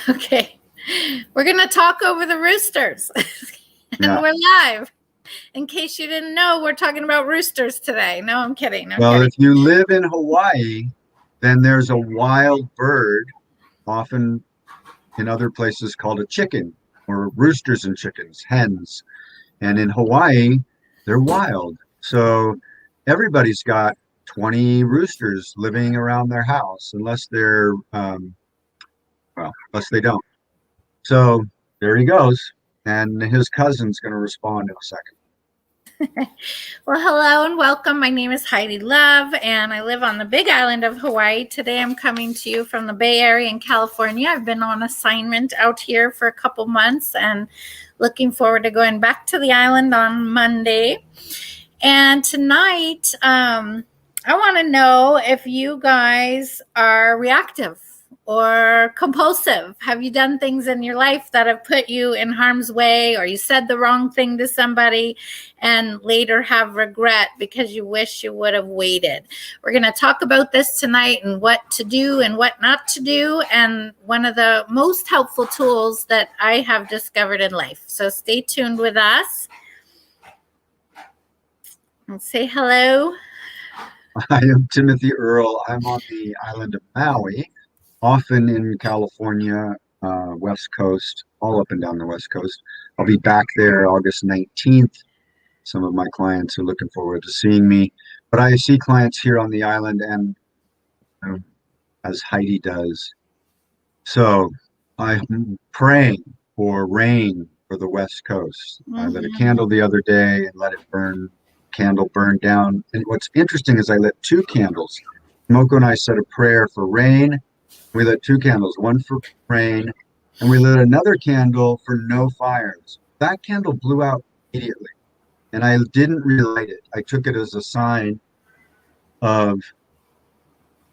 Okay. We're going to talk over the roosters. And we're live. In case you didn't know, we're talking about roosters today. No, I'm kidding. If you live in Hawaii, then there's a wild bird, often in other places called a chicken, or roosters and chickens, hens. And in Hawaii, they're wild. So everybody's got 20 roosters living around their house, unless unless they don't. So there he goes. And his cousin's going to respond in a second. Well, hello and welcome. My name is Heidi Love, and I live on the Big Island of Hawaii. Today I'm coming to you from the Bay Area in California. I've been on assignment out here for a couple months and looking forward to going back to the island on Monday. And tonight, I want to know if you guys are reactive or compulsive. Have you done things in your life that have put you in harm's way, or you said the wrong thing to somebody and later have regret because you wish you would have waited? We're going to talk about this tonight and what to do and what not to do, and one of the most helpful tools that I have discovered in life. So stay tuned with us. And say hello. I am Timothy Earle. I'm on the island of Maui, often in California, West Coast, all up and down the West Coast. I'll be back there August 19th. Some of my clients are looking forward to seeing me, but I see clients here on the island, and as Heidi does. So I'm praying for rain for the West Coast. I lit a candle the other day and let it burn. Candle burned down. And what's interesting is I lit two candles. Moko and I said a prayer for rain. We lit two candles, one for rain, and we lit another candle for no fires. That candle blew out immediately, and I didn't relight it. I took it as a sign of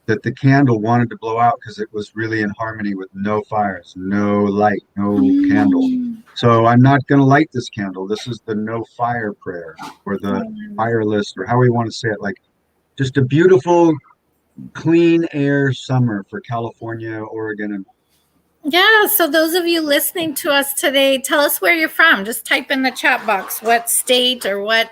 that the candle wanted to blow out because it was really in harmony with no fires, no light, no candle. So I'm not going to light this candle. This is the no fire prayer, or the fire list, or how we want to say it. Like, just a beautiful, clean air summer for California, Oregon, and yeah. So those of you listening to us today, tell us where you're from. Just type in the chat box what state or what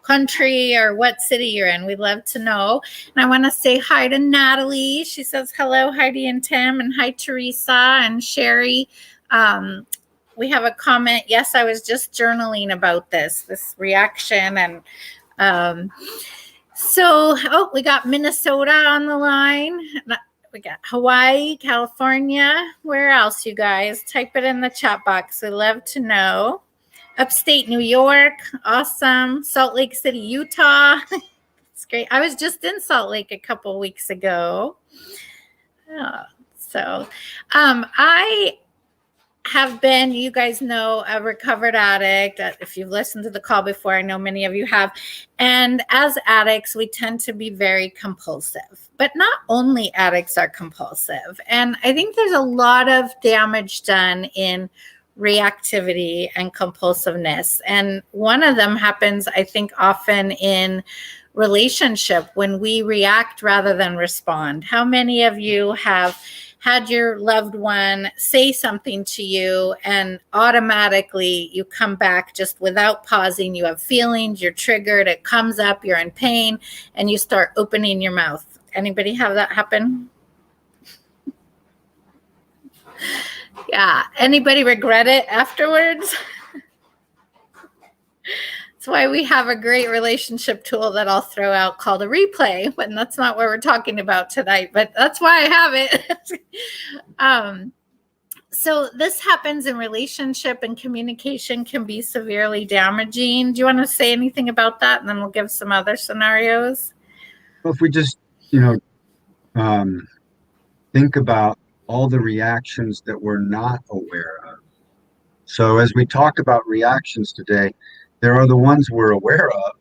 country or what city you're in. We'd love to know. And I want to say hi to Natalie. She says hello, Heidi and Tim, and hi, Teresa and Sherry. We have a comment. Yes, I was just journaling about this reaction. And we got Minnesota on the line. We got Hawaii, California. Where else, you guys? Type it in the chat box. We'd love to know. Upstate New York. Awesome. Salt Lake City, Utah. It's great. I was just in Salt Lake a couple weeks ago. I have been, you guys know, a recovered addict. If you've listened to the call before, I know many of you have. And as addicts, we tend to be very compulsive. But not only addicts are compulsive. And I think there's a lot of damage done in reactivity and compulsiveness. And one of them happens, I think, often in relationship when we react rather than respond. How many of you have had your loved one say something to you and automatically you come back just without pausing? You have feelings, you're triggered, it comes up, you're in pain, and you start opening your mouth. Anybody have that happen? Yeah. Anybody regret it afterwards? That's why we have a great relationship tool that I'll throw out called a replay, but that's not what we're talking about tonight, but that's why I have it. So this happens in relationship, and communication can be severely damaging. Do you want to say anything about that? And then we'll give some other scenarios. Well, if we just, think about all the reactions that we're not aware of. So as we talk about reactions today, there are the ones we're aware of.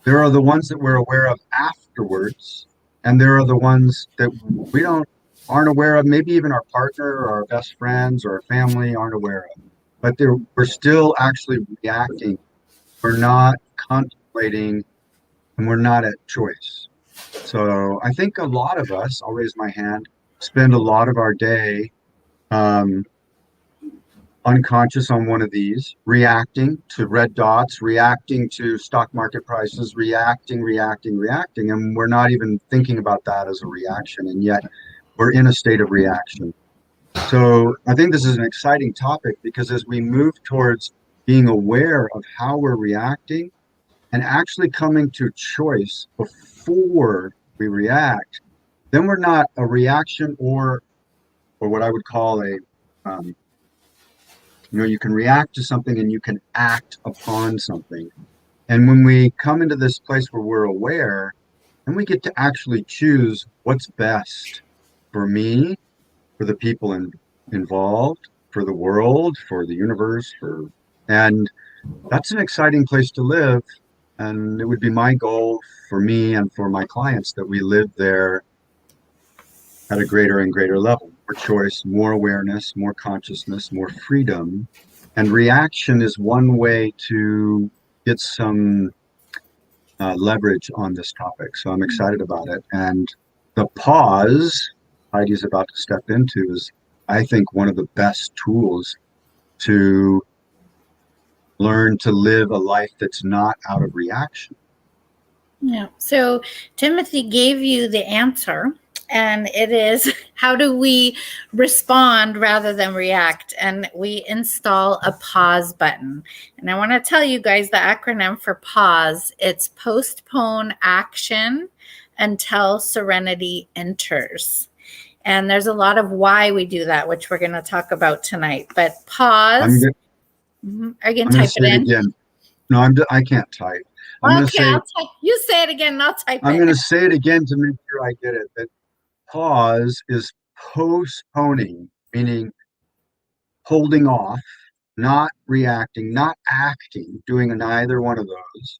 There are the ones that we're aware of afterwards. And there are the ones that we aren't aware of. Maybe even our partner or our best friends or our family aren't aware of. But we're still actually reacting. We're not contemplating, and we're not at choice. So I think a lot of us, I'll raise my hand, spend a lot of our day um, unconscious on one of these, reacting to red dots, reacting to stock market prices, reacting, and we're not even thinking about that as a reaction, and yet we're in a state of reaction. So I think this is an exciting topic because as we move towards being aware of how we're reacting and actually coming to choice before we react, then we're not a reaction or what I would call a you can react to something and you can act upon something. And when we come into this place where we're aware, then we get to actually choose what's best for me, for the people involved, for the world, for the universe, and that's an exciting place to live. And it would be my goal for me and for my clients that we live there at a greater and greater level. More choice, more awareness, more consciousness, more freedom. And reaction is one way to get some leverage on this topic. So I'm excited about it. And the pause Heidi's about to step into is, I think, one of the best tools to learn to live a life that's not out of reaction. Yeah. So Timothy gave you the answer, and it is how do we respond rather than react? And we install a pause button. And I want to tell you guys the acronym for pause. It's postpone action until serenity enters. And there's a lot of why we do that, which we're going to talk about tonight. But pause. Are you going to type it in? Again. No, I can't type. Okay, I'll type. You say it again, and I'll type it. I'm going to say it again to make sure I get it. That pause is postponing, meaning holding off, not reacting, not acting, doing either one of those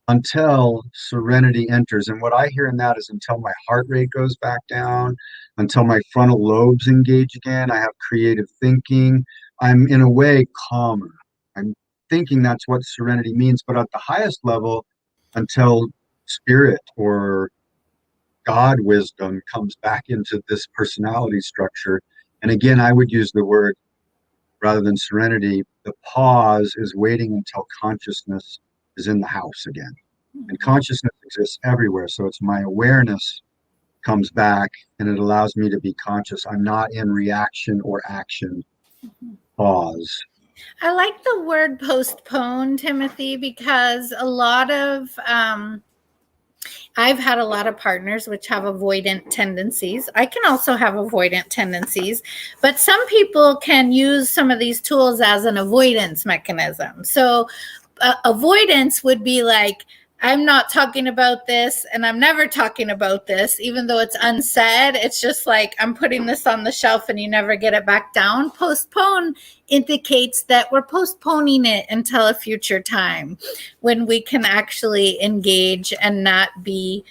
until serenity enters. And what I hear in that is until my heart rate goes back down, until my frontal lobes engage again, I have creative thinking. I'm in a way calmer. I'm thinking that's what serenity means, but at the highest level, until spirit or God wisdom comes back into this personality structure. And again, I would use the word rather than serenity. The pause is waiting until consciousness is in the house again. And consciousness exists everywhere. So it's my awareness comes back and it allows me to be conscious. I'm not in reaction or action. Pause. I like the word postpone, Timothy, because a lot of I've had a lot of partners which have avoidant tendencies. I can also have avoidant tendencies, but some people can use some of these tools as an avoidance mechanism. So avoidance would be like, I'm not talking about this and I'm never talking about this, even though it's unsaid. It's just like, I'm putting this on the shelf and you never get it back down. Postpone indicates that we're postponing it until a future time when we can actually engage and not be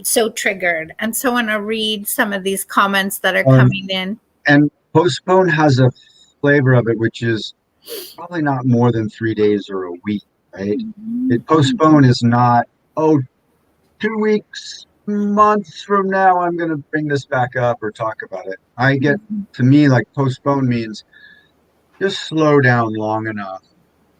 so triggered. And so I want to read some of these comments that are coming in. And postpone has a flavor of it, which is probably not more than 3 days or a week. Right? Postpone is not, 2 weeks, months from now, I'm going to bring this back up or talk about it. To me, like postpone means just slow down long enough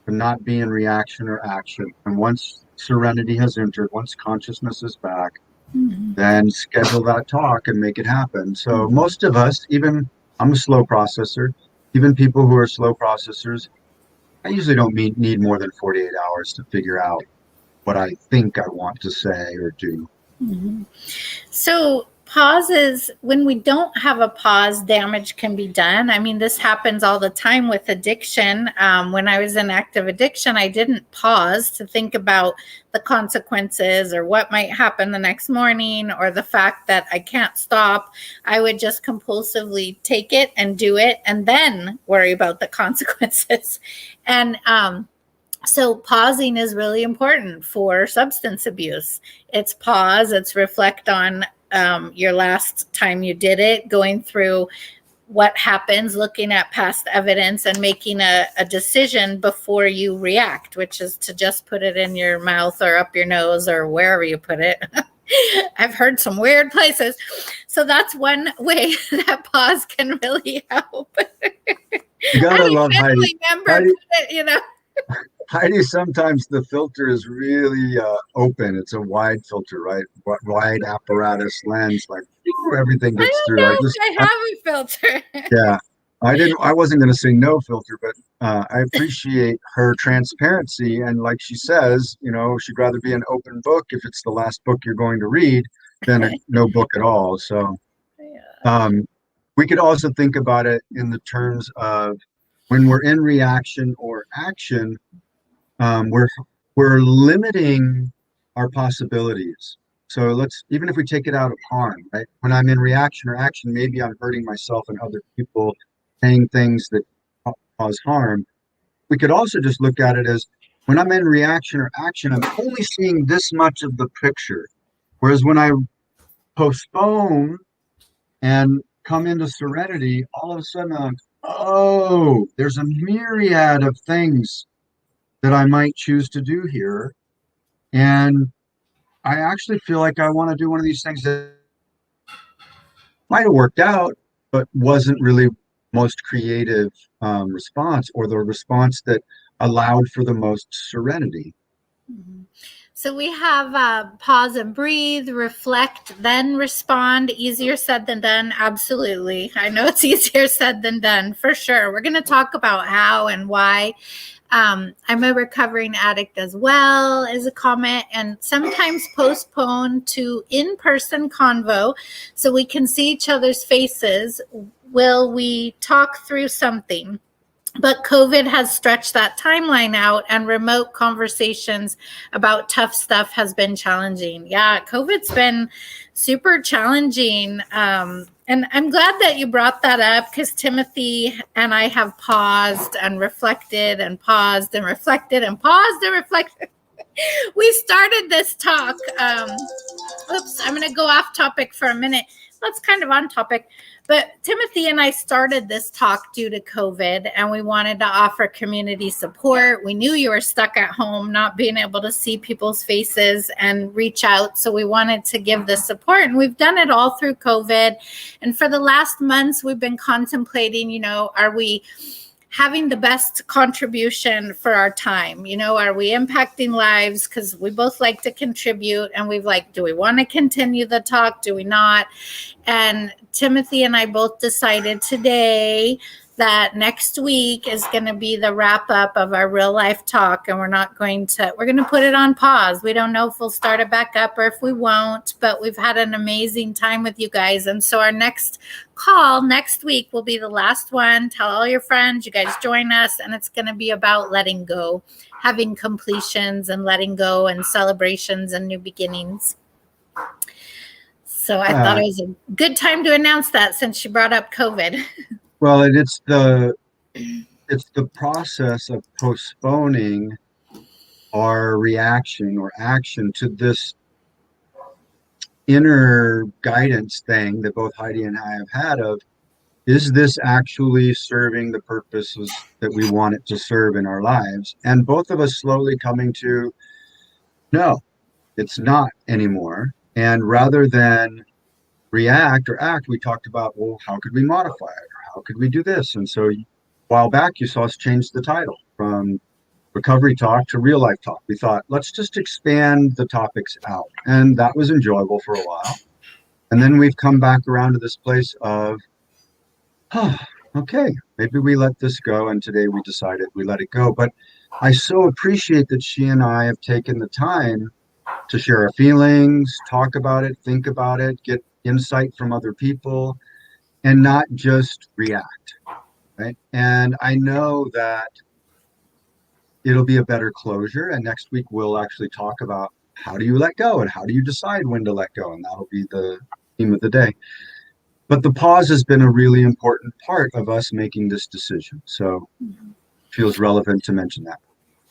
to not be in reaction or action. And once serenity has entered, once consciousness is back, then schedule that talk and make it happen. So most of us, even I'm a slow processor, even people who are slow processors, I usually don't need more than 48 hours to figure out what I think I want to say or do. So pauses, when we don't have a pause, damage can be done. I mean, this happens all the time with addiction. When I was in active addiction, I didn't pause to think about the consequences or what might happen the next morning or the fact that I can't stop. I would just compulsively take it and do it and then worry about the consequences. And so pausing is really important for substance abuse. It's pause, it's reflect on your last time you did it, going through what happens, looking at past evidence and making a decision before you react, which is to just put it in your mouth or up your nose or wherever you put it. I've heard some weird places. So that's one way that pause can really help. You I gotta had a love Heidi. family member Heidi, put it. Heidi, sometimes the filter is really open. It's a wide filter, right? Wide apparatus lens, like everything I gets don't through. know if I have a filter. Yeah, I wasn't going to say no filter, but I appreciate her transparency. And like she says, she'd rather be an open book if it's the last book you're going to read than no book at all. So Yeah. um, we could also think about it in the terms of when we're in reaction or action, we're limiting our possibilities. So even if we take it out of harm, right? When I'm in reaction or action, maybe I'm hurting myself and other people, saying things that cause harm. We could also just look at it as when I'm in reaction or action, I'm only seeing this much of the picture. Whereas when I postpone and come into serenity, all of a sudden oh, there's a myriad of things that I might choose to do here. And I actually feel like I want to do one of these things that might have worked out, but wasn't really most creative response or the response that allowed for the most serenity. Mhm. So we have pause and breathe, reflect, then respond. Easier said than done. Absolutely. I know it's easier said than done for sure. We're going to talk about how and why. I'm a recovering addict as well, as a comment, and sometimes postpone to in-person convo so we can see each other's faces. Will we talk through something? But COVID has stretched that timeline out, and remote conversations about tough stuff has been challenging. Yeah, COVID's been super challenging. And I'm glad that you brought that up, because Timothy and I have paused and reflected and paused and reflected and paused and reflected. We started this talk. Oops, I'm going to go off topic for a minute. That's kind of on topic. But Timothy and I started this talk due to COVID, and we wanted to offer community support. We knew you were stuck at home, not being able to see people's faces and reach out. So we wanted to give this support, and we've done it all through COVID. And for the last months, we've been contemplating, are we having the best contribution for our time? Are we impacting lives? Because we both like to contribute, and we've do we want to continue the talk? Do we not? And Timothy and I both decided today that next week is going to be the wrap up of our real life talk, and we're going to put it on pause. We don't know if we'll start it back up or if we won't, but we've had an amazing time with you guys. And so our next call next week will be the last one. Tell all your friends, you guys join us, and it's going to be about letting go, having completions and letting go, and celebrations and new beginnings. So I thought it was a good time to announce that, since you brought up COVID. Well, it's the process of postponing our reaction or action to this inner guidance thing that both Heidi and I have had of, is this actually serving the purposes that we want it to serve in our lives? And both of us slowly coming to, no, it's not anymore. And rather than react or act, we talked about, well, how could we modify it? Or how could we do this? And so a while back, you saw us change the title from recovery talk to real life talk. We thought, let's just expand the topics out. And that was enjoyable for a while. And then we've come back around to this place of, oh, okay, maybe we let this go. And today we decided we let it go. But I so appreciate that she and I have taken the time to share our feelings, talk about it, think about it, get insight from other people, and not just react, right? And I know that it'll be a better closure. And next week we'll actually talk about how do you let go and how do you decide when to let go, and that'll be the theme of the day. But the pause has been a really important part of us making this decision, so it feels relevant to mention that.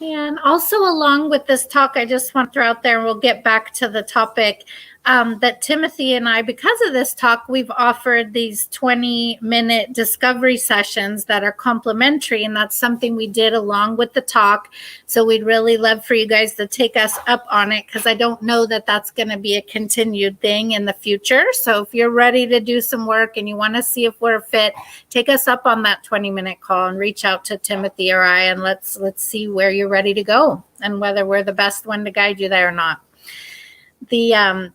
And also, along with this talk, I just want to throw out there, and we'll get back to the topic. that Timothy and I, because of this talk, we've offered these 20-minute discovery sessions that are complimentary, and that's something we did along with the talk. So we'd really love for you guys to take us up on it, because I don't know that that's going to be a continued thing in the future. So if you're ready to do some work and you want to see if we're fit, take us up on that 20-minute call and reach out to Timothy or I, and let's see where you're ready to go and whether we're the best one to guide you there or not.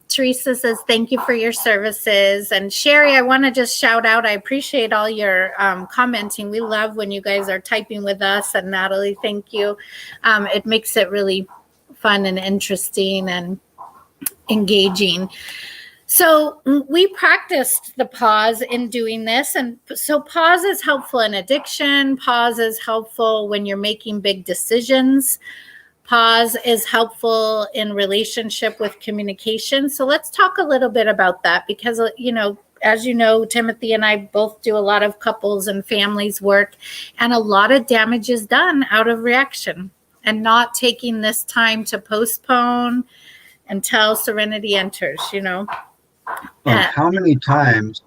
Teresa says, thank you for your services. And Sherry, I want to just shout out, I appreciate all your commenting. We love when you guys are typing with us. And Natalie, thank you. It makes it really fun and interesting and engaging. So we practiced the pause in doing this. And so pause is helpful in addiction. Pause is helpful when you're making big decisions. Pause is helpful in relationship with communication. So let's talk a little bit about that, because, as you know, Timothy and I both do a lot of couples and families work, and a lot of damage is done out of reaction and not taking this time to postpone until serenity enters, How many times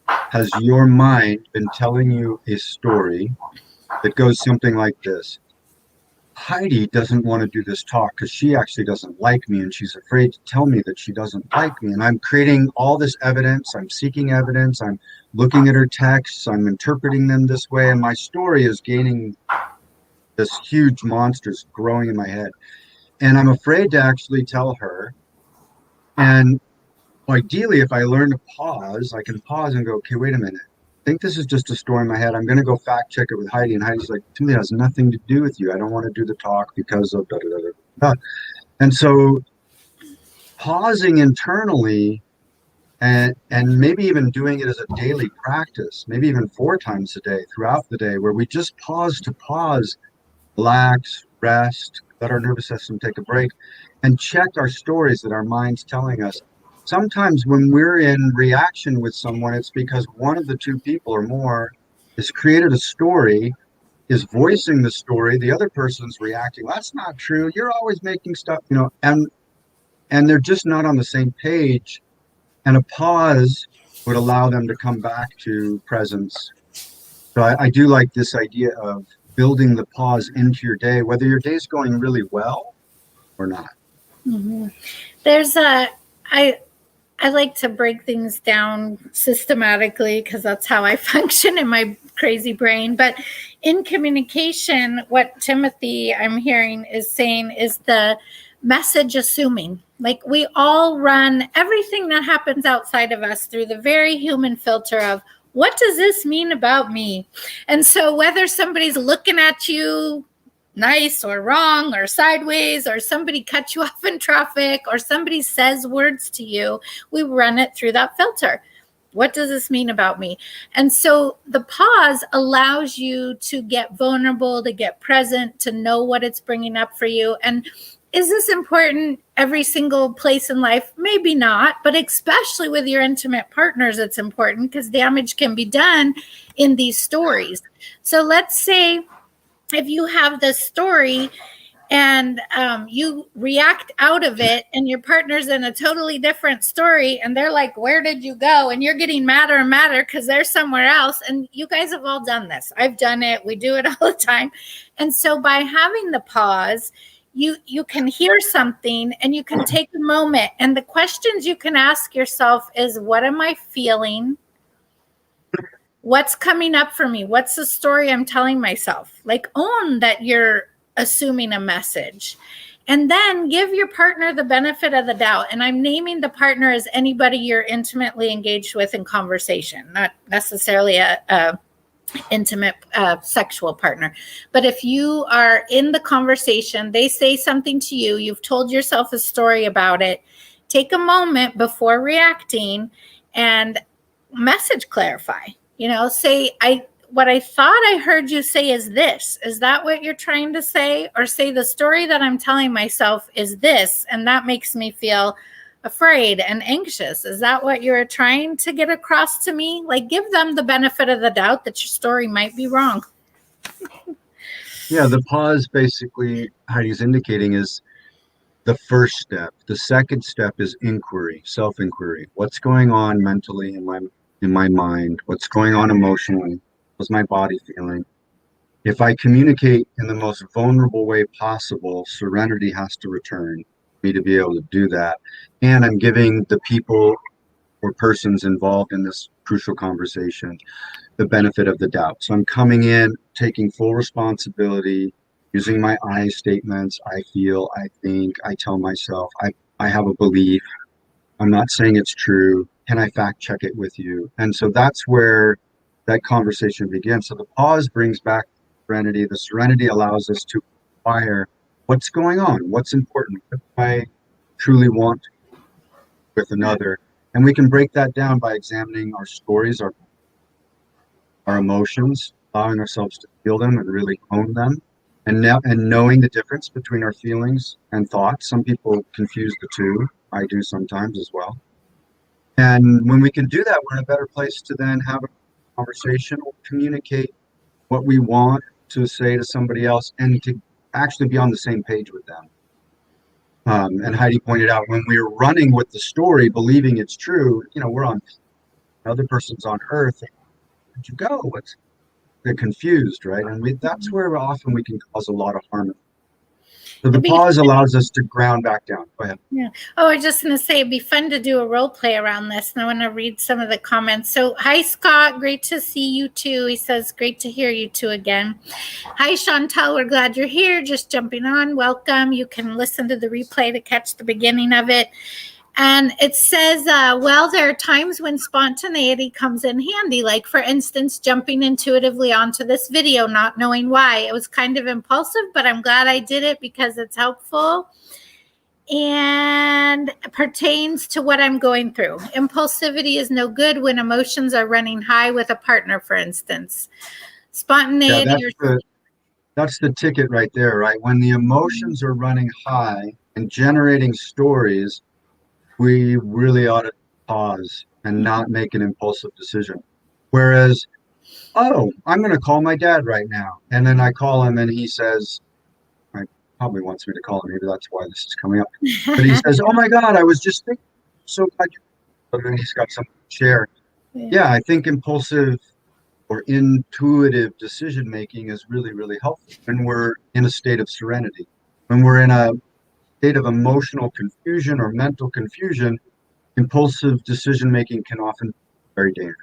has your mind been telling you a story that goes something like this? Heidi doesn't want to do this talk because she actually doesn't like me, and she's afraid to tell me that she doesn't like me. And I'm creating all this evidence. I'm seeking evidence. I'm looking at her texts. I'm interpreting them this way. And my story is gaining this huge monsters growing in my head. And I'm afraid to actually tell her. And ideally, if I learn to pause, I can pause and go, okay, wait a minute. I think this is just a story in my head. I'm going to go fact check it with Heidi. And Heidi's like, Timothy, it has nothing to do with you. I don't want to do the talk because of da da da da. And so pausing internally and maybe even doing it as a daily practice, maybe even 4 times a day throughout the day, where we just pause to pause, relax, rest, let our nervous system take a break, and check our stories that our mind's telling us. Sometimes when we're in reaction with someone, it's because one of the 2 people or more has created a story, is voicing the story. The other person's reacting, that's not true. You're always making stuff, and they're just not on the same page. And a pause would allow them to come back to presence. So I do like this idea of building the pause into your day, whether your day's going really well or not. Mm-hmm. I like to break things down systematically, because that's how I function in my crazy brain. But in communication, what Timothy, I'm hearing, is saying is the message assuming. Like, we all run everything that happens outside of us through the very human filter of, what does this mean about me? And so whether somebody's looking at you nice or wrong or sideways, or somebody cut you off in traffic, or somebody says words to you, we run it through that filter. What does this mean about me? And so the pause allows you to get vulnerable, to get present, to know what it's bringing up for you. And is this important every single place in life? Maybe not, but especially with your intimate partners, it's important, because damage can be done in these stories. So let's say if you have this story and you react out of it, and your partner's in a totally different story, and they're like, where did you go? And you're getting madder and madder because they're somewhere else. And you guys have all done this. I've done it. We do it all the time. And so by having the pause, you can hear something and you can take a moment. And the questions you can ask yourself is, what am I feeling? What's coming up for me? What's the story I'm telling myself? Like, own that you're assuming a message. And then give your partner the benefit of the doubt. And I'm naming the partner as anybody you're intimately engaged with in conversation, not necessarily a intimate sexual partner. But if you are in the conversation, they say something to you, you've told yourself a story about it, take a moment before reacting and message clarify. Say, what I thought I heard you say is this. Is that what you're trying to say? Or say, the story that I'm telling myself is this, and that makes me feel afraid and anxious. Is that what you're trying to get across to me? Like, give them the benefit of the doubt that your story might be wrong. Yeah, the pause basically Heidi's indicating is the first step. The second step is inquiry, self-inquiry. What's going on mentally in my mind? What's going on emotionally? How's my body feeling? If I communicate in the most vulnerable way possible, serenity has to return for me to be able to do that. And I'm giving the people or persons involved in this crucial conversation the benefit of the doubt. So I'm coming in, taking full responsibility, using my I statements. I feel, I think, I tell myself, I have a belief. I'm not saying it's true. Can I fact check it with you? And so that's where that conversation begins. So the pause brings back serenity. The serenity allows us to inquire what's going on, what's important, what do I truly want with another. And we can break that down by examining our stories, our emotions, allowing ourselves to feel them and really own them, and knowing the difference between our feelings and thoughts. Some people confuse the two. I do sometimes as well. And when we can do that, we're in a better place to then have a conversation or communicate what we want to say to somebody else and to actually be on the same page with them. And Heidi pointed out when we're running with the story, believing it's true, we're on another person's on earth. Where'd you go? They're confused, right? And that's where often we can cause a lot of harm. So the pause allows us to ground back down. Go ahead. Yeah. Oh, I was just going to say it'd be fun to do a role play around this. And I want to read some of the comments. So, hi, Scott. Great to see you too. He says, great to hear you two again. Hi, Chantal. We're glad you're here. Just jumping on. Welcome. You can listen to the replay to catch the beginning of it. And it says, well, there are times when spontaneity comes in handy, like, for instance, jumping intuitively onto this video, not knowing why. It was kind of impulsive, but I'm glad I did it because it's helpful and pertains to what I'm going through. Impulsivity is no good when emotions are running high with a partner, for instance. Spontaneity. Yeah, that's the ticket right there, right? When the emotions are running high and generating stories, we really ought to pause and not make an impulsive decision. Whereas, oh, I'm going to call my dad right now. And then I call him and he says, I probably wants me to call him. Maybe that's why this is coming up. But he says, oh my God, I was just thinking, so glad you. And then he's got something to share. Yeah, I think impulsive or intuitive decision making is really, really helpful when we're in a state of serenity. When we're in a state of emotional confusion or mental confusion, impulsive decision making can often be very dangerous.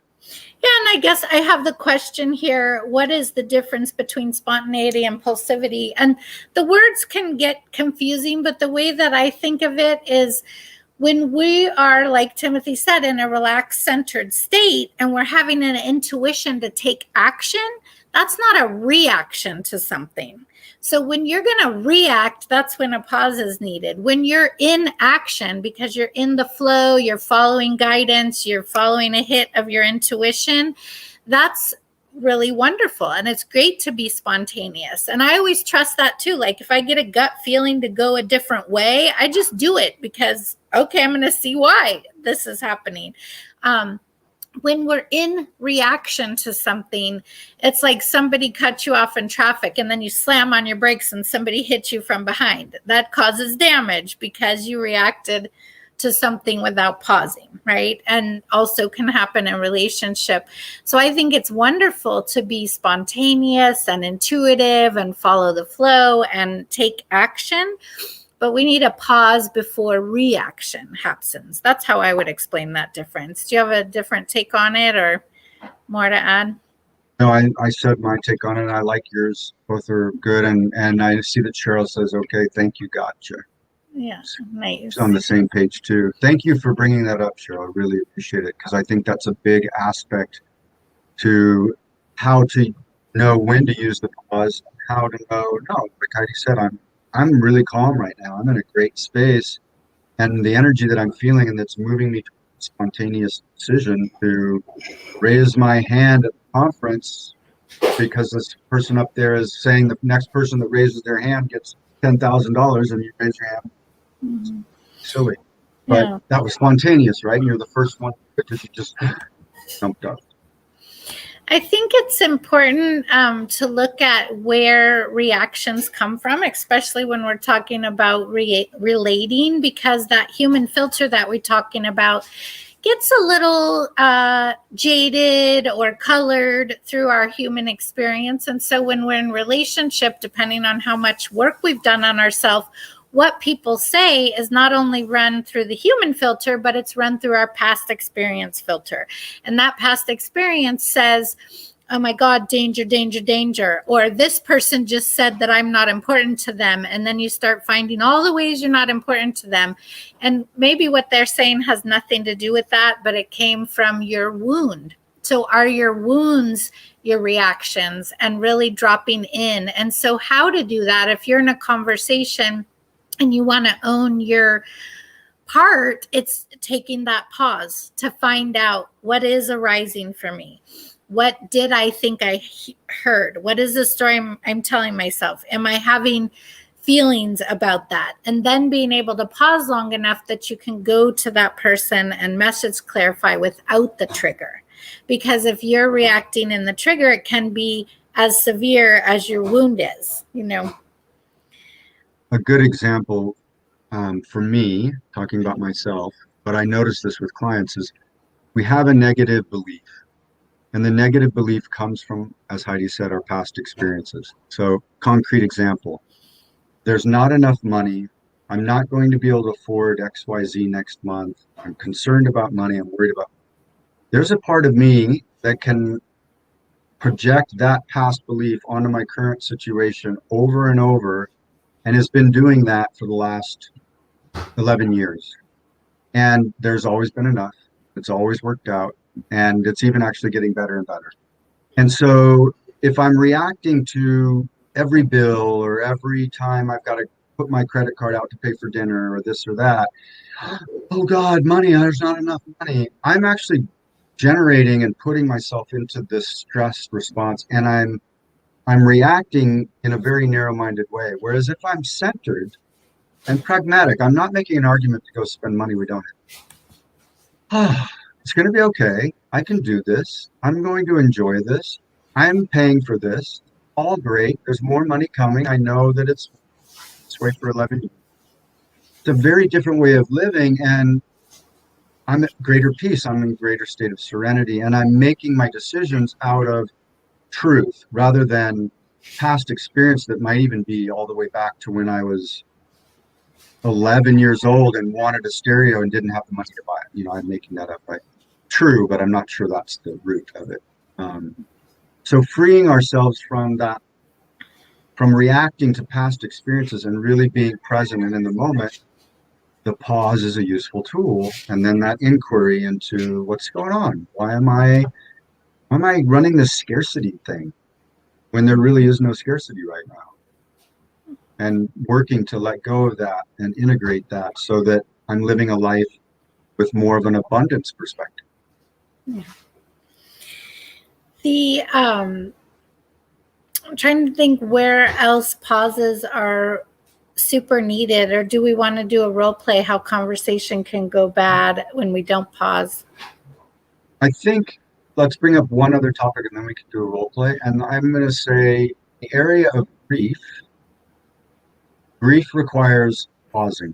Yeah, and I guess I have the question here, what is the difference between spontaneity and impulsivity? And the words can get confusing, but the way that I think of it is when we are, like Timothy said, in a relaxed, centered state and we're having an intuition to take action, that's not a reaction to something. So when you're going to react, that's when a pause is needed. When you're in action, because you're in the flow, you're following guidance, you're following a hit of your intuition, that's really wonderful. And it's great to be spontaneous. And I always trust that too. Like if I get a gut feeling to go a different way, I just do it because, okay, I'm going to see why this is happening. When we're in reaction to something, it's like somebody cut you off in traffic and then you slam on your brakes and somebody hits you from behind. That causes damage because you reacted to something without pausing, right? And also can happen in relationship. So I think it's wonderful to be spontaneous and intuitive and follow the flow and take action. But we need a pause before reaction happens. That's how I would explain that difference. Do you have a different take on it or more to add? No, I said my take on it. I like yours. Both are good. And I see that Cheryl says, okay, thank you, gotcha. Yeah, nice. She's on the same page too. Thank you for bringing that up, Cheryl. I really appreciate it because I think that's a big aspect to how to know when to use the pause, how to know, no, like Heidi said, I'm really calm right now. I'm in a great space. And the energy that I'm feeling and that's moving me to a spontaneous decision to raise my hand at the conference because this person up there is saying the next person that raises their hand gets $10,000 and you raise your hand. Mm-hmm. Silly. But that was spontaneous, right? And you're the first one because you just jumped up. I think it's important to look at where reactions come from, especially when we're talking about relating, because that human filter that we're talking about gets a little jaded or colored through our human experience. And so when we're in relationship, depending on how much work we've done on ourselves, what people say is not only run through the human filter, but it's run through our past experience filter. And that past experience says, oh my God, danger, danger, danger. Or this person just said that I'm not important to them. And then you start finding all the ways you're not important to them. And maybe what they're saying has nothing to do with that, but it came from your wound. So are your wounds your reactions, and really dropping in? And so how to do that, if you're in a conversation and you want to own your part, it's taking that pause to find out what is arising for me. What did I think I heard? What is the story I'm telling myself? Am I having feelings about that? And then being able to pause long enough that you can go to that person and message clarify without the trigger. Because if you're reacting in the trigger, it can be as severe as your wound is, you know. A good example for me, talking about myself, but I notice this with clients, is we have a negative belief. And the negative belief comes from, as Heidi said, our past experiences. So, concrete example, there's not enough money. I'm not going to be able to afford XYZ next month. I'm concerned about money. I'm worried about. There's a part of me that can project that past belief onto my current situation over and over, and has been doing that for the last 11 years. And there's always been enough. It's always worked out. And it's even actually getting better and better. And so if I'm reacting to every bill or every time I've got to put my credit card out to pay for dinner or this or that, oh God, money, there's not enough money. I'm actually generating and putting myself into this stress response, and I'm reacting in a very narrow-minded way. Whereas if I'm centered and pragmatic, I'm not making an argument to go spend money we don't have. It's going to be okay. I can do this. I'm going to enjoy this. I'm paying for this. All great. There's more money coming. I know that it's way for 11 years. It's a very different way of living, and I'm at greater peace. I'm in greater state of serenity, and I'm making my decisions out of truth rather than past experience that might even be all the way back to when I was 11 years old and wanted a stereo and didn't have the money to buy it. I'm making that up, right? True, but I'm not sure that's the root of it. So freeing ourselves from that, from reacting to past experiences and really being present and in the moment, the pause is a useful tool. And then that inquiry into what's going on. Why am I running this scarcity thing when there really is no scarcity right now? And working to let go of that and integrate that so that I'm living a life with more of an abundance perspective. Yeah. I'm trying to think where else pauses are super needed, or do we want to do a role play how conversation can go bad when we don't pause? I think let's bring up one other topic and then we can do a role play. And I'm going to say the area of grief. Grief requires pausing.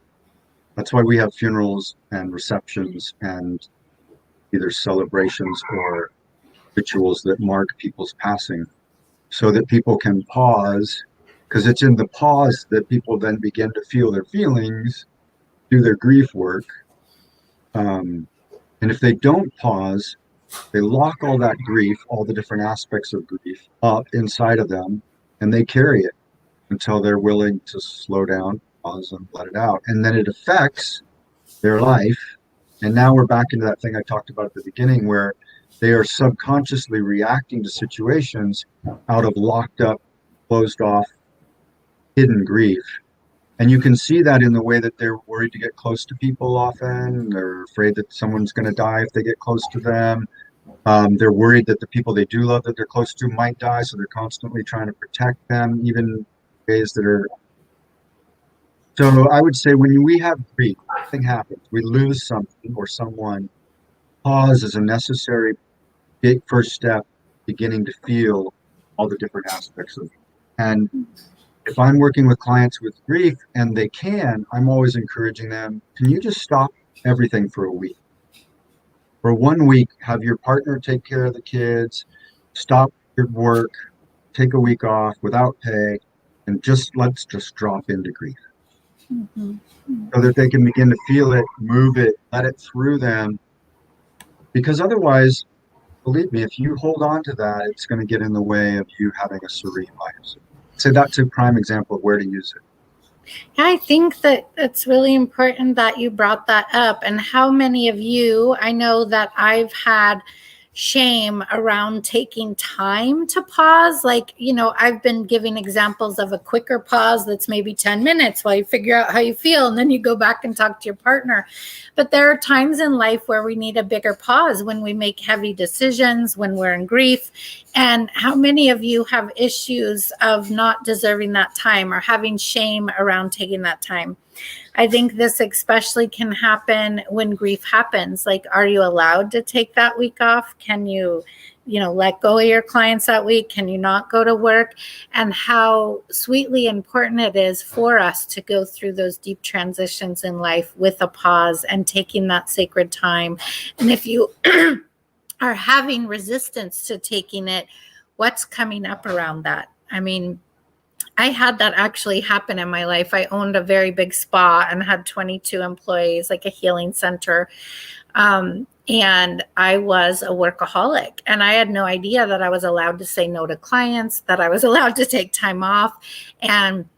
That's why we have funerals and receptions and either celebrations or rituals that mark people's passing, so that people can pause, because it's in the pause that people then begin to feel their feelings, do their grief work. And if they don't pause, they lock all that grief, all the different aspects of grief up inside of them, and they carry it until they're willing to slow down, pause, and let it out. And then it affects their life. And now we're back into that thing I talked about at the beginning, where they are subconsciously reacting to situations out of locked up, closed off, hidden grief. And you can see that in the way that they're worried to get close to people often. They're afraid that someone's going to die if they get close to them. They're worried that the people they do love that they're close to might die, so they're constantly trying to protect them, even in ways that are. So I would say when we have grief, something happens, we lose something or someone, pause is a necessary big first step beginning to feel all the different aspects of it. And if I'm working with clients with grief and they can, I'm always encouraging them, can you just stop everything for a week? For 1 week, have your partner take care of the kids, stop your work, take a week off without pay, and let's just drop into grief Mhm. so that they can begin to feel it, move it, let it through them. Because otherwise, believe me, if you hold on to that, it's going to get in the way of you having a serene life. So that's a prime example of where to use it. I think that it's really important that you brought that up. And how many of you, I know that I've had shame around taking time to pause. Like, I've been giving examples of a quicker pause that's maybe 10 minutes while you figure out how you feel, and then you go back and talk to your partner. But there are times in life where we need a bigger pause, when we make heavy decisions, when we're in grief. And how many of you have issues of not deserving that time or having shame around taking that time? I think this especially can happen when grief happens. Like, are you allowed to take that week off? Can you, let go of your clients that week? Can you not go to work? And how sweetly important it is for us to go through those deep transitions in life with a pause and taking that sacred time. And if you are having resistance to taking it, what's coming up around that? I mean, I had that actually happen in my life. I owned a very big spa and had 22 employees, like a healing center. And I was a workaholic, and I had no idea that I was allowed to say no to clients, that I was allowed to take time off. And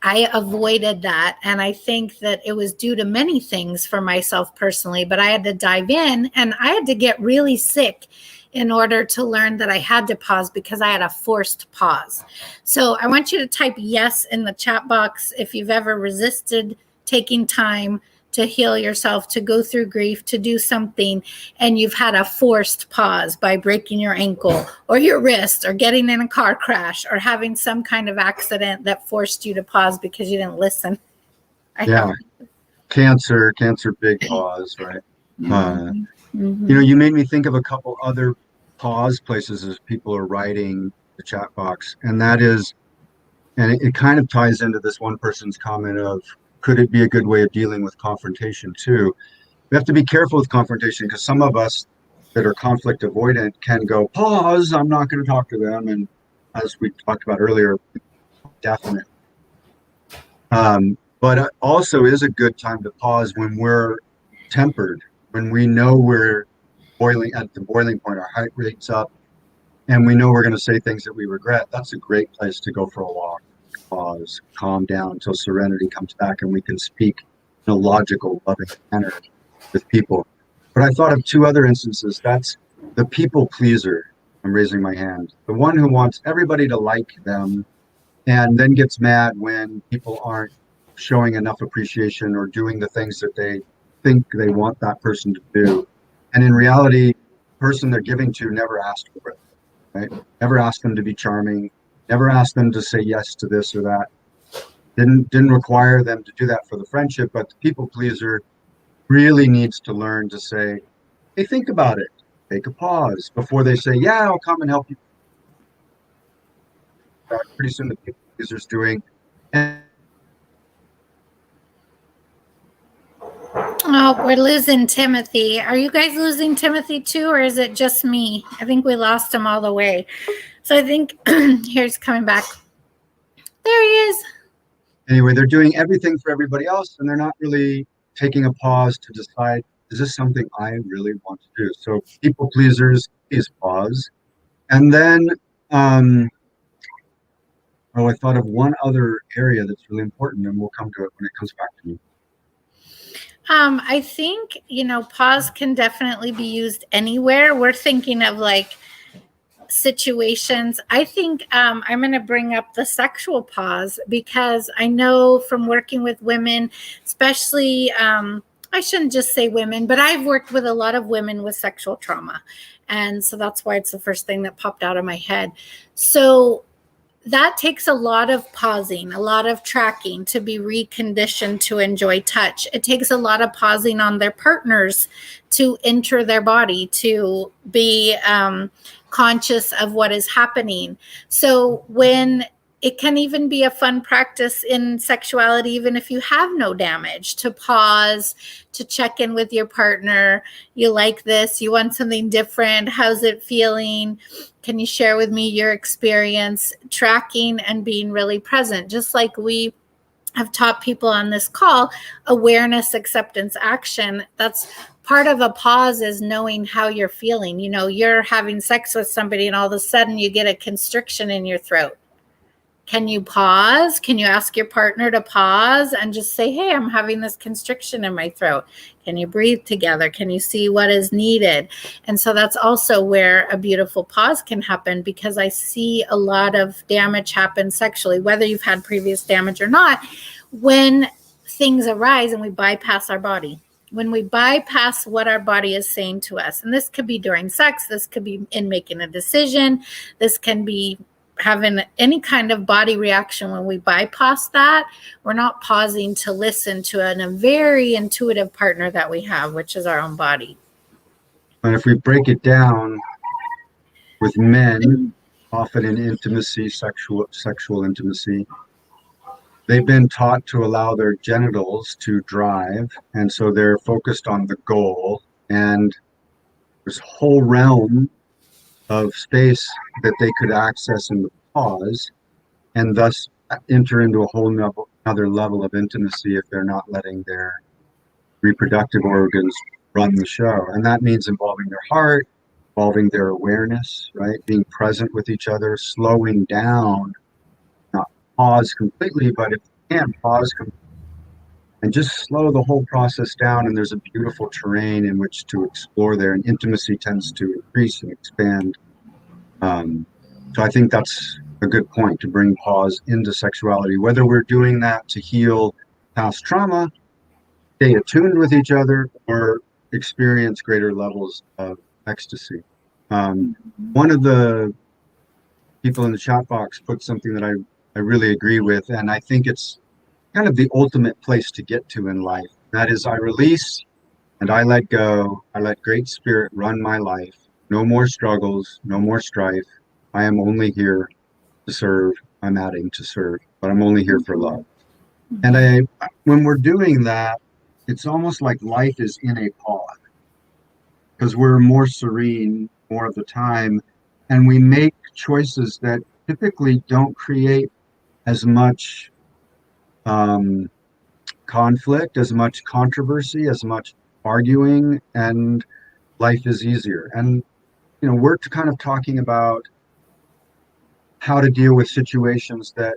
I avoided that. And I think that it was due to many things for myself personally, but I had to dive in, and I had to get really sick in order to learn that I had to pause, because I had a forced pause. So I want you to type yes in the chat box if you've ever resisted taking time to heal yourself, to go through grief, to do something, and you've had a forced pause by breaking your ankle or your wrist or getting in a car crash or having some kind of accident that forced you to pause because you didn't listen. Yeah, cancer, big pause, right? Mm-hmm. You made me think of a couple other pause places as people are writing the chat box, and that is, and it kind of ties into this one person's comment of, could it be a good way of dealing with confrontation too? We have to be careful with confrontation, because some of us that are conflict avoidant can go, pause, I'm not going to talk to them. And as we talked about earlier, definitely. But it also is a good time to pause when we're tempered, when we know we're boiling at the boiling point, our heart rate's up, and we know we're going to say things that we regret. That's a great place to go for a walk, pause, calm down until serenity comes back and we can speak in a logical, loving manner with people. But I thought of two other instances. That's the people pleaser. I'm raising my hand. The one who wants everybody to like them and then gets mad when people aren't showing enough appreciation or doing the things that they think they want that person to do. And in reality, the person they're giving to never asked for it, right? Never asked them to be charming, never asked them to say yes to this or that. Didn't require them to do that for the friendship, but the people pleaser really needs to learn to say, hey, think about it. Take a pause before they say, yeah, I'll come and help you. Pretty soon the people pleaser's doing. And Oh, we're losing Timothy. Are you guys losing Timothy too, or is it just me? I think we lost him all the way. So I think here's coming back. There he is. anyway, they're doing everything for everybody else, and they're not really taking a pause to decide, is this something I really want to do? So people pleasers is pause. And then, I thought of one other area that's really important, and we'll come to it when it comes back to me. I think, pause can definitely be used anywhere. We're thinking of like situations. I think I'm going to bring up the sexual pause, because I know from working with women, especially, I shouldn't just say women, but I've worked with a lot of women with sexual trauma. And so that's why it's the first thing that popped out of my head. So that takes a lot of pausing, a lot of tracking to be reconditioned to enjoy touch. It takes a lot of pausing on their partners to enter their body, to be conscious of what is happening. So when it can even be a fun practice in sexuality, even if you have no damage, to pause, to check in with your partner. You like this? You want something different? How's it feeling? Can you share with me your experience? Tracking and being really present, just like we have taught people on this call, awareness, acceptance, action. That's part of a pause, is knowing how you're feeling. You know, you're having sex with somebody and all of a sudden you get a constriction in your throat. Can you pause? Can you ask your partner to pause and just say, hey, I'm having this constriction in my throat. Can you breathe together? Can you see what is needed? And so that's also where a beautiful pause can happen, because I see a lot of damage happen sexually, whether you've had previous damage or not, when things arise and we bypass our body. When we bypass what our body is saying to us. And this could be during sex. This could be in making a decision. This can be having any kind of body reaction. When we bypass that, we're not pausing to listen to a very intuitive partner that we have, which is our own body. And if we break it down with men, often in intimacy, sexual intimacy, they've been taught to allow their genitals to drive, and so they're focused on the goal, and this whole realm of space that they could access in the pause, and thus enter into a whole other level of intimacy if they're not letting their reproductive organs run the show. And that means involving their heart, involving their awareness, right? Being present with each other, slowing down, not pause completely, but if you can, pause completely and just slow the whole process down. And there's a beautiful terrain in which to explore there, and intimacy tends to increase and expand. So I think that's a good point, to bring pause into sexuality, whether we're doing that to heal past trauma, stay attuned with each other, or experience greater levels of ecstasy. One of the people in the chat box put something that I really agree with, and I think it's kind of the ultimate place to get to in life. That is, I release and I let go. I let Great Spirit run my life. No more struggles, no more strife. I am only here to serve. I'm adding to serve, but I'm only here for love. And when we're doing that, it's almost like life is in a pause, because we're more serene more of the time, and we make choices that typically don't create as much conflict, as much controversy, as much arguing, and life is easier. And we're kind of talking about how to deal with situations that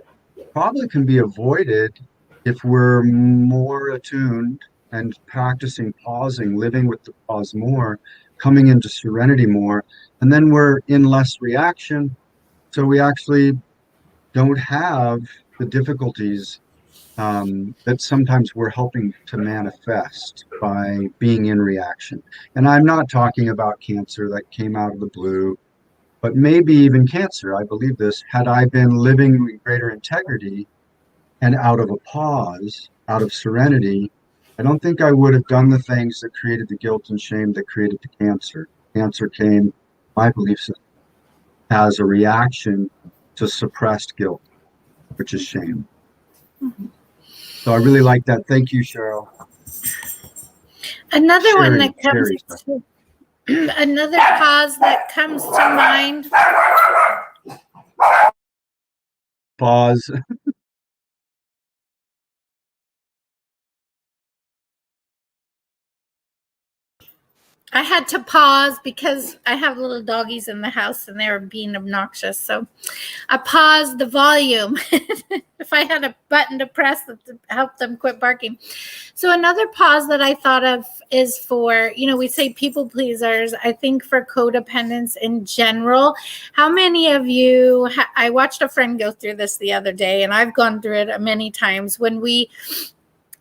probably can be avoided if we're more attuned and practicing pausing, living with the pause more, coming into serenity more, and then we're in less reaction. So we actually don't have the difficulties that sometimes we're helping to manifest by being in reaction. And I'm not talking about cancer that came out of the blue, but maybe even cancer. I believe this. Had I been living with greater integrity and out of a pause, out of serenity, I don't think I would have done the things that created the guilt and shame that created the cancer. Cancer came, my belief system, as a reaction to suppressed guilt, which is shame. Mm-hmm. So I really like that. Thank you, Cheryl. Another one that comes to, another pause that comes to mind. Pause. I had to pause because I have little doggies in the house and they were being obnoxious. So I paused the volume if I had a button to press to help them quit barking. So another pause that I thought of is for, we say people pleasers. I think for codependence in general, how many of you, I watched a friend go through this the other day, and I've gone through it many times, when we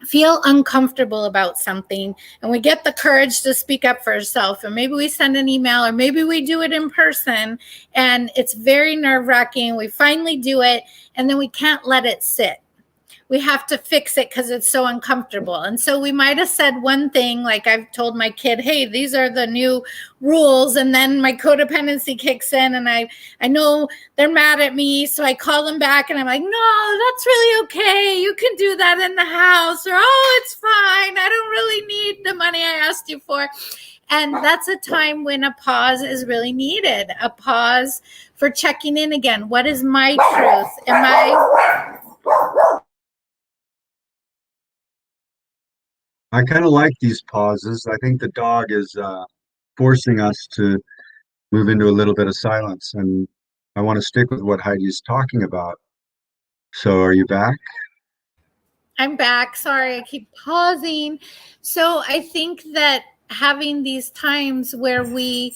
feel uncomfortable about something and we get the courage to speak up for ourselves, and maybe we send an email or maybe we do it in person, and it's very nerve-wracking. We finally do it, and then we can't let it sit. We have to fix it because it's so uncomfortable. And so we might have said one thing, like I've told my kid, hey, these are the new rules. And then my codependency kicks in, and I know they're mad at me. So I call them back and I'm like, no, that's really okay. You can do that in the house. Or, oh, it's fine. I don't really need the money I asked you for. And that's a time when a pause is really needed, a pause for checking in again. What is my truth? Am I kind of like these pauses. I think the dog is forcing us to move into a little bit of silence, and I want to stick with what Heidi's talking about. So, are you back? I'm back. Sorry, I keep pausing. So I think that having these times where we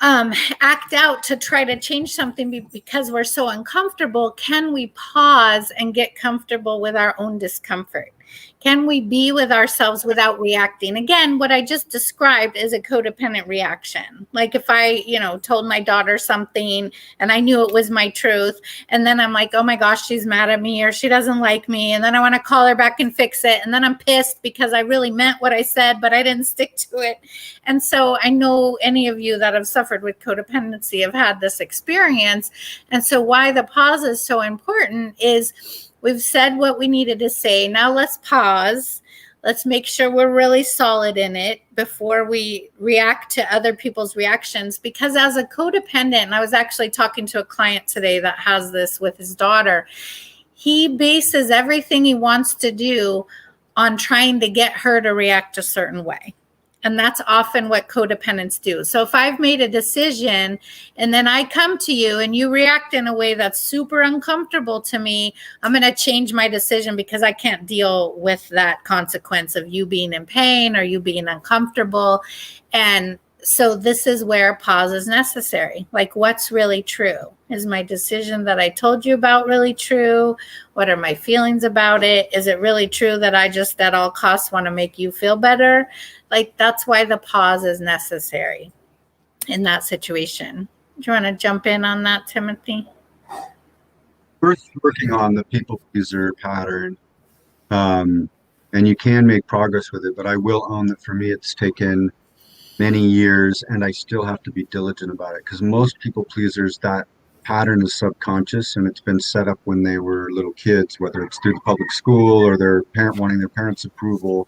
act out to try to change something because we're so uncomfortable, can we pause and get comfortable with our own discomfort? Can we be with ourselves without reacting? Again, what I just described is a codependent reaction. Like if I, told my daughter something and I knew it was my truth, and then I'm like, oh my gosh, she's mad at me or she doesn't like me. And then I want to call her back and fix it. And then I'm pissed because I really meant what I said, but I didn't stick to it. And so I know any of you that have suffered with codependency have had this experience. And so why the pause is so important is we've said what we needed to say. Now let's pause. Let's make sure we're really solid in it before we react to other people's reactions. Because as a codependent, and I was actually talking to a client today that has this with his daughter, he bases everything he wants to do on trying to get her to react a certain way. And that's often what codependents do. So if I've made a decision and then I come to you and you react in a way that's super uncomfortable to me, I'm going to change my decision because I can't deal with that consequence of you being in pain or you being uncomfortable. And so this is where pause is necessary. Like, what's really true? Is my decision that I told you about really true? What are my feelings about it? Is it really true that I just at all costs want to make you feel better? Like, that's why the pause is necessary in that situation. Do you want to jump in on that, Timothy? Worth working on the people pleaser pattern, and you can make progress with it. But I will own that for me, it's taken many years, and I still have to be diligent about it because most people pleasers, that pattern is subconscious and it's been set up when they were little kids, whether it's through the public school or their parent wanting their parents' approval.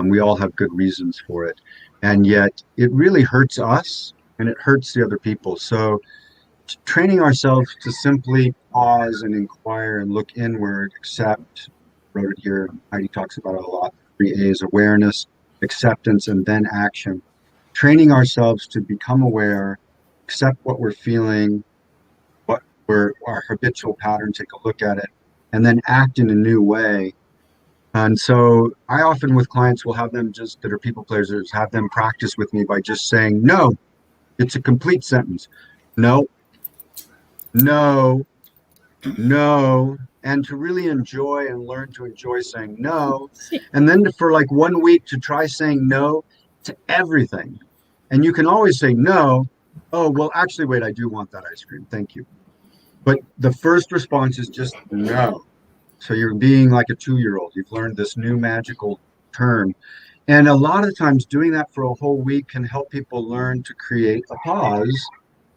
We all have good reasons for it. And yet it really hurts us and it hurts the other people. So training ourselves to simply pause and inquire and look inward, accept, wrote it here, Heidi talks about it a lot, 3 A's: awareness, acceptance, and then action. Training ourselves to become aware, accept what we're feeling, what we're our habitual pattern, take a look at it, and then act in a new way. And so I often with clients will have them just that are people pleasers, have them practice with me by just saying no. It's a complete sentence. No, no, no, and to really enjoy and learn to enjoy saying no. And then for like 1 week to try saying no to everything. And you can always say no. Oh, well, actually, wait, I do want that ice cream. Thank you. But the first response is just no. So you're being like a 2-year-old. You've learned this new magical term. And a lot of times doing that for a whole week can help people learn to create a pause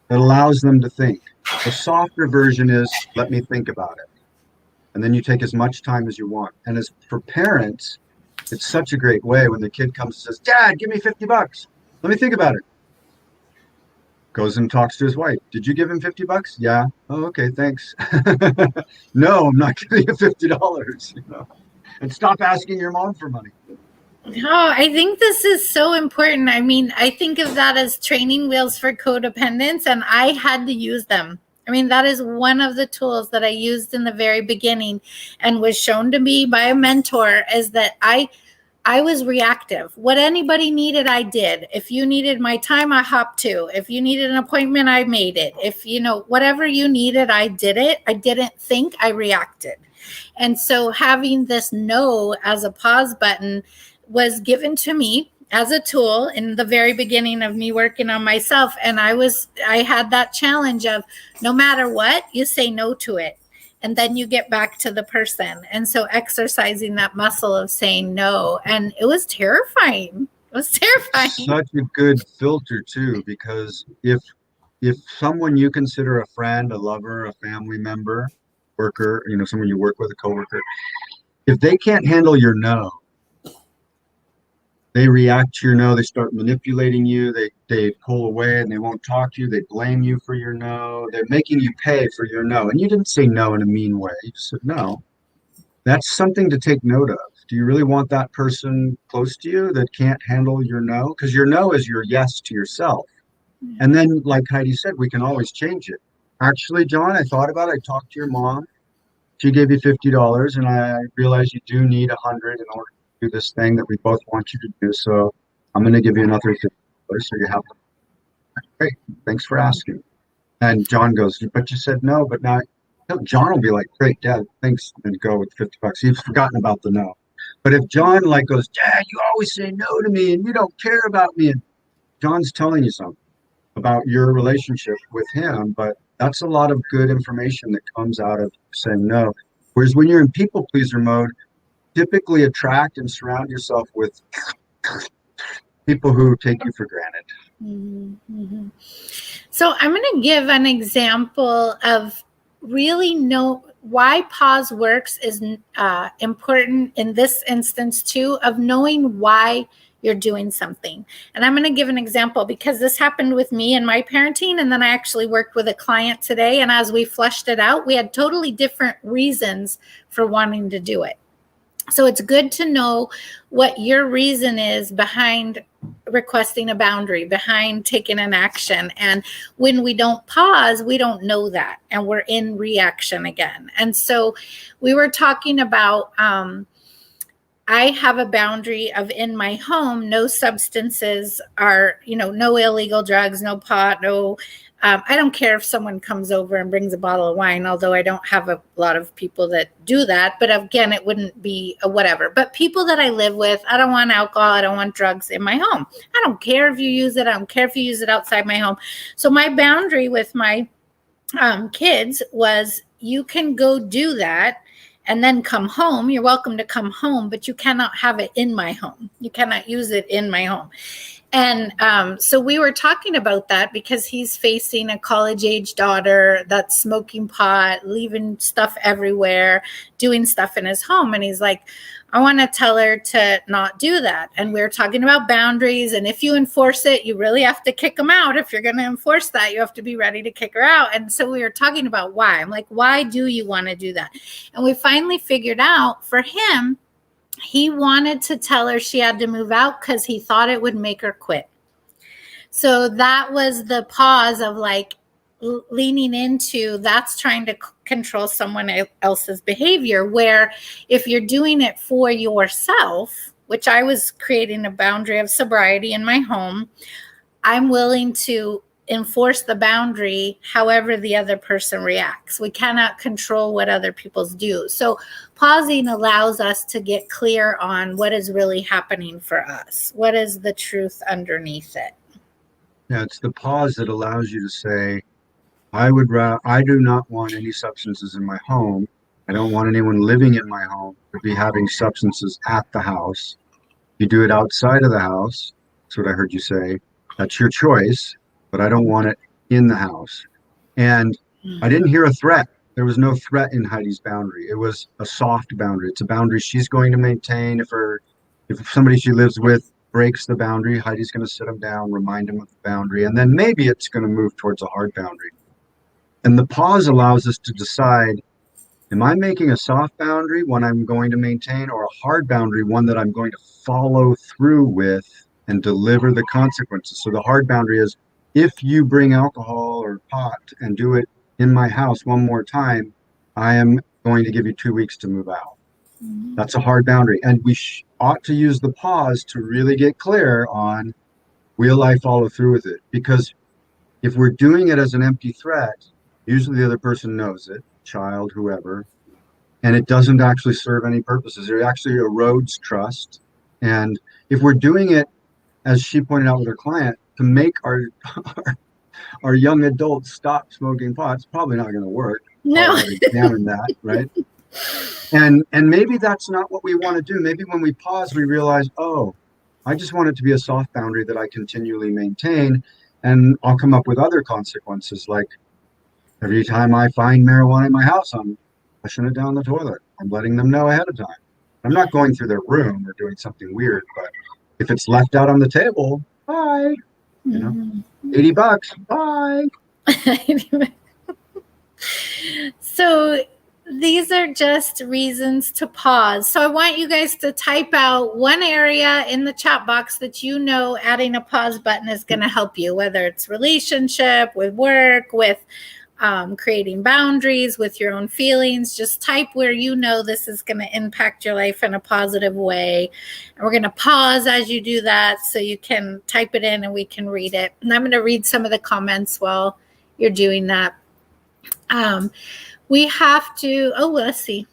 that allows them to think. The softer version is let me think about it. And then you take as much time as you want. And as for parents, it's such a great way when the kid comes and says, Dad, give me $50. Let me think about it. Goes and talks to his wife. Did you give him $50? Yeah. Oh, okay, thanks. No, I'm not giving you $50. And stop asking your mom for money. Oh, I think this is so important. I mean, I think of that as training wheels for codependence, and I had to use them. I mean, that is one of the tools that I used in the very beginning and was shown to me by a mentor, is that I I was reactive. What anybody needed, I did. If you needed my time, I hopped to. If you needed an appointment, I made it. If, whatever you needed, I did it. I didn't think, I reacted. And so having this no as a pause button was given to me as a tool in the very beginning of me working on myself. And I had that challenge of no matter what, you say no to it. And then you get back to the person. And so exercising that muscle of saying no. And it was terrifying. It was terrifying. Such a good filter too, because if someone you consider a friend, a lover, a family member, worker, someone you work with, a coworker, if they can't handle your no, they react to your no, they start manipulating you, they pull away and they won't talk to you, they blame you for your no, they're making you pay for your no. And you didn't say no in a mean way. You said no. That's something to take note of. Do you really want that person close to you that can't handle your no? Because your no is your yes to yourself. And then, like Heidi said, we can always change it. Actually, John, I thought about it. I talked to your mom. She gave you $50, and I realized you do need 100 in order to do this thing that we both want you to do. So I'm going to give you another $50, so you have it. Great. Thanks for asking. And John goes, but you said no, but now John will be like, great, Dad, thanks, and go with $50. He's forgotten about the no. But if John goes, Dad, you always say no to me and you don't care about me, and John's telling you something about your relationship with him, but that's a lot of good information that comes out of saying no. Whereas when you're in people pleaser mode, typically attract and surround yourself with people who take you for granted. Mm-hmm. So I'm going to give an example of really why pause works is important in this instance too, of knowing why you're doing something. And I'm going to give an example because this happened with me and my parenting. And then I actually worked with a client today. And as we fleshed it out, we had totally different reasons for wanting to do it. So it's good to know what your reason is behind requesting a boundary, behind taking an action. And when we don't pause, we don't know that. And we're in reaction again. And so we were talking about, I have a boundary of in my home, no substances are, no illegal drugs, no pot, no, I don't care if someone comes over and brings a bottle of wine, although I don't have a lot of people that do that. But again, it wouldn't be a whatever. But people that I live with, I don't want alcohol. I don't want drugs in my home. I don't care if you use it. I don't care if you use it outside my home. So my boundary with my kids was you can go do that and then come home. You're welcome to come home, but you cannot have it in my home. You cannot use it in my home. And so we were talking about that because he's facing a college-age daughter that's smoking pot, leaving stuff everywhere, doing stuff in his home. And he's like, I want to tell her to not do that. And we were talking about boundaries. And if you enforce it, you really have to kick them out. If you're going to enforce that, you have to be ready to kick her out. And so we were talking about why. I'm like, why do you want to do that? And we finally figured out for him, he wanted to tell her she had to move out because he thought it would make her quit. So that was the pause of leaning into that's trying to control someone else's behavior, where if you're doing it for yourself, which I was creating a boundary of sobriety in my home, I'm willing to enforce the boundary however the other person reacts. We cannot control what other people do. So pausing allows us to get clear on what is really happening for us. What is the truth underneath it? Yeah, it's the pause that allows you to say, I do not want any substances in my home. I don't want anyone living in my home to be having substances at the house. You do it outside of the house. That's what I heard you say. That's your choice, but I don't want it in the house. And I didn't hear a threat. There was no threat in Heidi's boundary. It was a soft boundary. It's a boundary she's going to maintain. If somebody she lives with breaks the boundary, Heidi's going to sit them down, remind them of the boundary, and then maybe it's going to move towards a hard boundary. And the pause allows us to decide, am I making a soft boundary, one I'm going to maintain, or a hard boundary, one that I'm going to follow through with and deliver the consequences? So the hard boundary is, if you bring alcohol or pot and do it in my house one more time, I am going to give you 2 weeks to move out. That's a hard boundary. And ought to use the pause to really get clear on, will I follow through with it? Because if we're doing it as an empty threat, usually the other person knows it, child, whoever, and it doesn't actually serve any purposes. It actually erodes trust. And if we're doing it, as she pointed out with her client, to make our young adults stop smoking pot, it's probably not going to work. No. Probably ought to examine that, right? And maybe that's not what we want to do. Maybe when we pause, we realize, oh, I just want it to be a soft boundary that I continually maintain, and I'll come up with other consequences, like every time I find marijuana in my house, I'm pushing it down the toilet. I'm letting them know ahead of time. I'm not going through their room or doing something weird, but if it's left out on the table, bye, you know, $80, bye. So these are just reasons to pause. So I want you guys to type out one area in the chat box that you know adding a pause button is going to help you, whether it's relationship, with work, with creating boundaries, with your own feelings. Just type where you know this is going to impact your life in a positive way. And we're going to pause as you do that so you can type it in and we can read it. And I'm going to read some of the comments while you're doing that. We have to, let's see.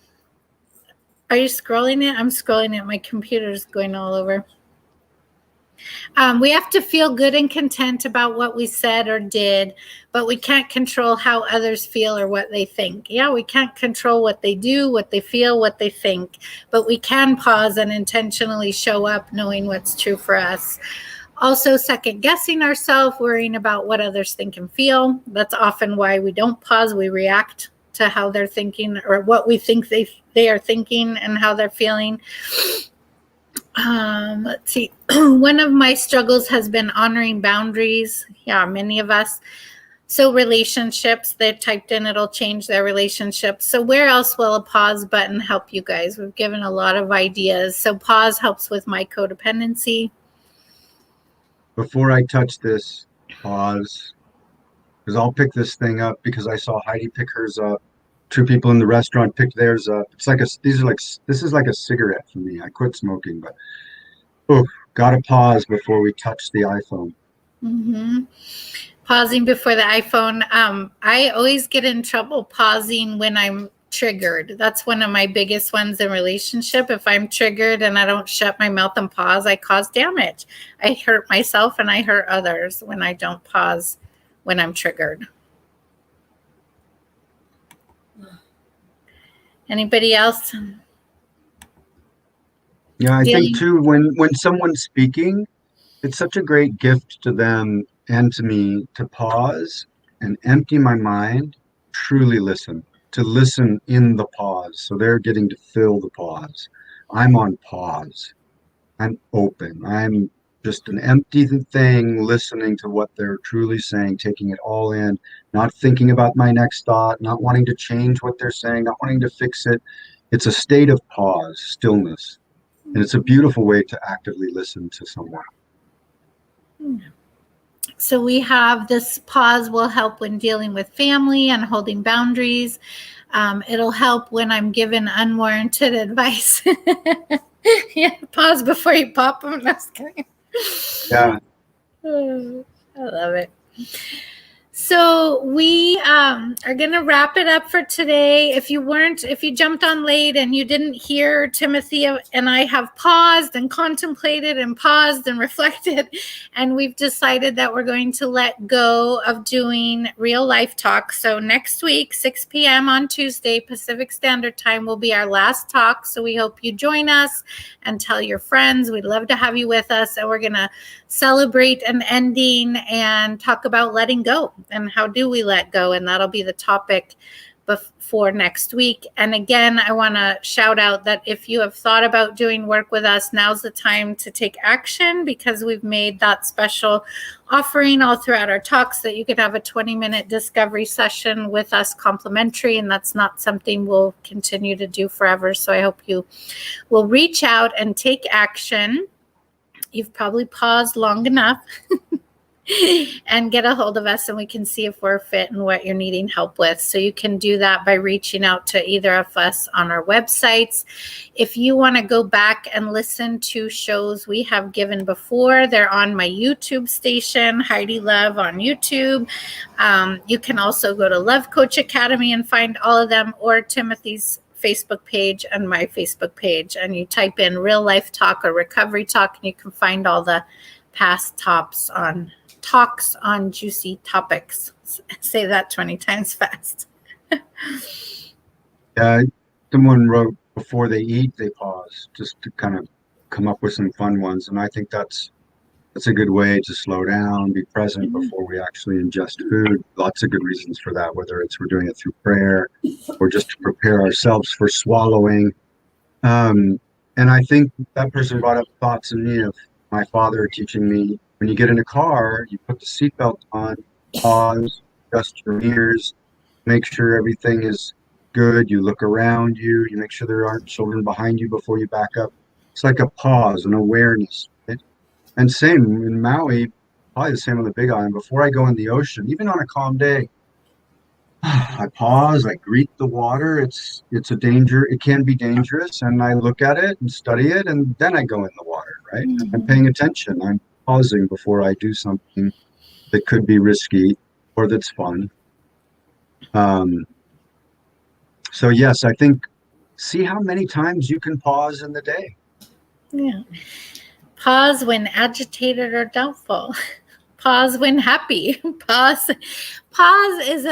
Are you scrolling it? I'm scrolling it. My computer's going all over. We have to feel good and content about what we said or did, but we can't control how others feel or what they think. Yeah, we can't control what they do, what they feel, what they think, but we can pause and intentionally show up knowing what's true for us. Also, second guessing ourselves, worrying about what others think and feel. That's often why we don't pause. We react to how they're thinking or what we think they are thinking and how they're feeling. Let's see. One of my struggles has been honoring boundaries. Yeah, many of us. So relationships, they've typed in, it'll change their relationships. So where else will a pause button help you guys? We've given a lot of ideas. So pause helps with my codependency. Before I touch this, pause, because I'll pick this thing up because I saw Heidi pick hers up. Two people in the restaurant picked theirs up. It's like this is like a cigarette for me. I quit smoking, but gotta pause before we touch the iPhone. Mm-hmm. Pausing before the iPhone. I always get in trouble pausing when I'm triggered. That's one of my biggest ones in relationship. If I'm triggered and I don't shut my mouth and pause, I cause damage. I hurt myself and I hurt others when I don't pause when I'm triggered. Anybody else? Yeah, I think too, when someone's speaking, it's such a great gift to them and to me to pause and empty my mind, truly listen, to listen in the pause. So they're getting to fill the pause. I'm on pause. I'm open. I'm just an empty thing, listening to what they're truly saying, taking it all in, not thinking about my next thought, not wanting to change what they're saying, not wanting to fix it. It's a state of pause, stillness. And it's a beautiful way to actively listen to someone. So we have this pause will help when dealing with family and holding boundaries. It'll help when I'm given unwarranted advice. Yeah, pause before you pop them. No, Yeah. I love it. So we are going to wrap it up for today. If you jumped on late and you didn't hear, Timothy and I have paused and contemplated and paused and reflected, and we've decided that we're going to let go of doing real life talk. So next week, 6 p.m. on Tuesday, Pacific Standard Time will be our last talk. So we hope you join us and tell your friends. We'd love to have you with us. And we're going to celebrate an ending and talk about letting go. And how do we let go? And that'll be the topic for next week. And again, I want to shout out that if you have thought about doing work with us, now's the time to take action, because we've made that special offering all throughout our talks that you could have a 20-minute discovery session with us complimentary. And that's not something we'll continue to do forever. So I hope you will reach out and take action. You've probably paused long enough. and get a hold of us, and we can see if we're fit and what you're needing help with. So you can do that by reaching out to either of us on our websites. If you want to go back and listen to shows we have given before, they're on my YouTube station, Heidi Love on YouTube. You can also go to Love Coach Academy and find all of them, or Timothy's Facebook page and my Facebook page, and you type in real life talk or recovery talk, and you can find all the past talks on juicy topics. Say that 20 times fast. Someone wrote before they eat, they pause just to kind of come up with some fun ones. And I think that's a good way to slow down, be present before we actually ingest food. Lots of good reasons for that, whether it's we're doing it through prayer or just to prepare ourselves for swallowing. And I think that person brought up thoughts in me of my father teaching me, when you get in a car, you put the seatbelt on, pause, adjust your ears, make sure everything is good. You look around you, you make sure there aren't children behind you before you back up. It's like a pause, an awareness. And same in Maui, probably the same on the Big Island. Before I go in the ocean, even on a calm day, I pause, I greet the water. It's a danger. It can be dangerous, and I look at it and study it, and then I go in the water, right? I'm paying attention. I'm pausing before I do something that could be risky or that's fun. So yes, I think see how many times you can pause in the day. Yeah. Pause when agitated or doubtful. Pause when happy. Pause is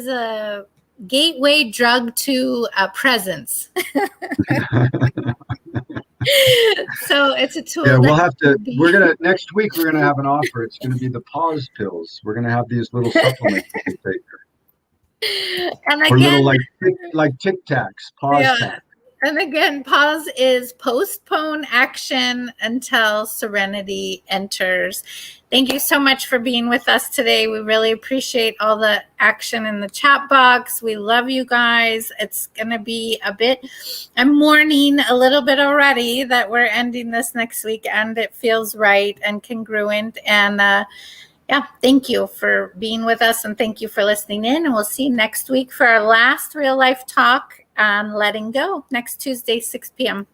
a gateway drug to presence. So it's a tool. Yeah, we'll have to. Next week. We're gonna have an offer. It's gonna be the pause pills. We're gonna have these little supplements that we take, and or again, little Tic Tacs, pause tac. And again, pause is postpone action until serenity enters. Thank you so much for being with us today. We really appreciate all the action in the chat box. We love you guys. It's going to be I'm mourning a little bit already that we're ending this next week, and it feels right and congruent. And thank you for being with us, and thank you for listening in. And we'll see you next week for our last real life talk on letting go, next Tuesday, 6 p.m.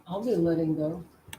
I'll be letting go.